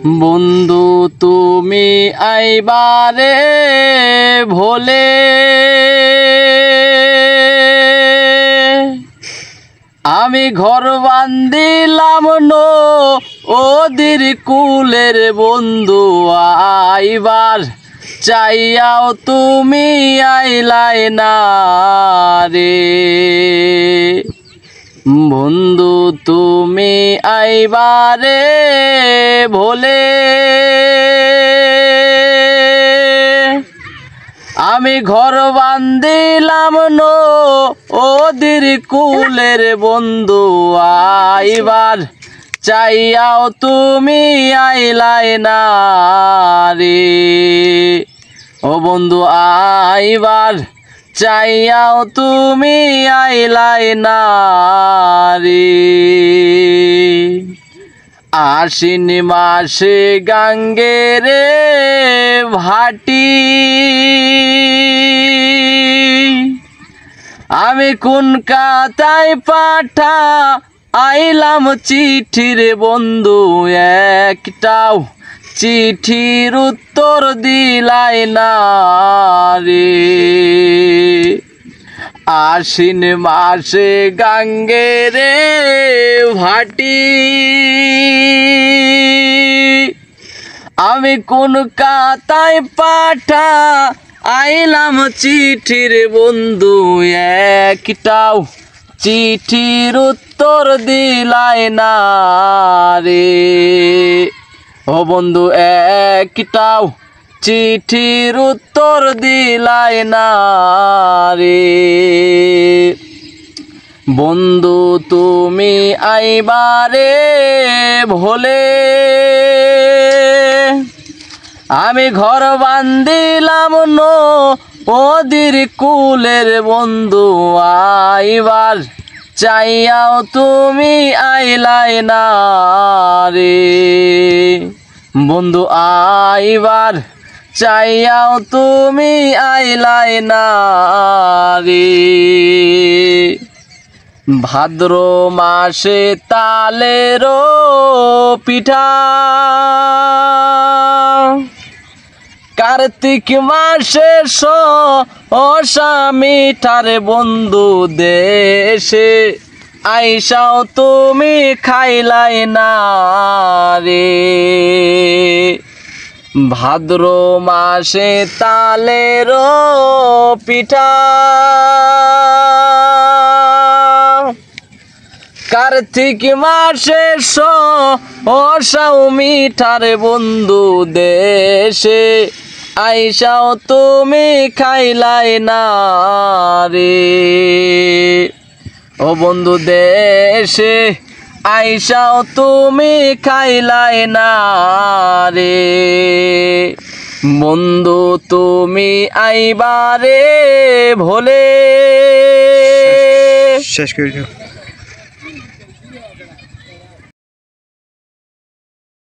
বন্ধু তুমি আইবারে ভোলে, আমি ঘর বান্দিলাম ওদের কুলের বন্ধু আইবার চাইয়াও তুমি আইলাই না রে। বন্ধু তুমি আইবারে ভোলে, আমি ঘর বান্দিলাম ওদের কুলের বন্ধু আইবার চাইয়াও তুমি আইলাই না রে। ও বন্ধু আইবার চাইয়াও তুমি আইলাই না রে। আশ্বিন মাসে গাঙ্গেরে ভাটি, আমি কোন কাতায় পাঠা আইলাম চিঠির বন্ধু, একটাও চিঠির উত্তর দিলাই না রে। আশ্বিন মাসে গাঙ্গেরে ভাটি, আমি কোন কাতায় পাঠা আইলাম চিঠির বন্ধু, একটাও চিঠির উত্তর দিলাই না রে। ও বন্ধু একটাও চিঠির উত্তর দিলাই না রে। বন্ধু তুমি আইবারে ভোলে, আমি ঘর বান্দিলাম ওদের কুলের বন্ধু আইবার চাইয়াও তুমি আইলাই না রে। বন্ধু আইবার চাইয়াও তুমি আইলাই না রে। ভাদ্র মাসে তালের পিঠা, কার্তিক মাসে শসা মিঠার বন্ধু দেশে আইসাও তুমি খাইলাই না রে। ভাদ্র মাসে তালের পিঠা, কার্তিক মাসে শসাও মিঠার বন্ধু দেশে আইসাও তুমি খাইলাই না রে। ও বন্ধু দেশে আইসাও তুমি খাইলাই না রে। বন্ধু তুমি আইবারে ভোলে। শেষ করে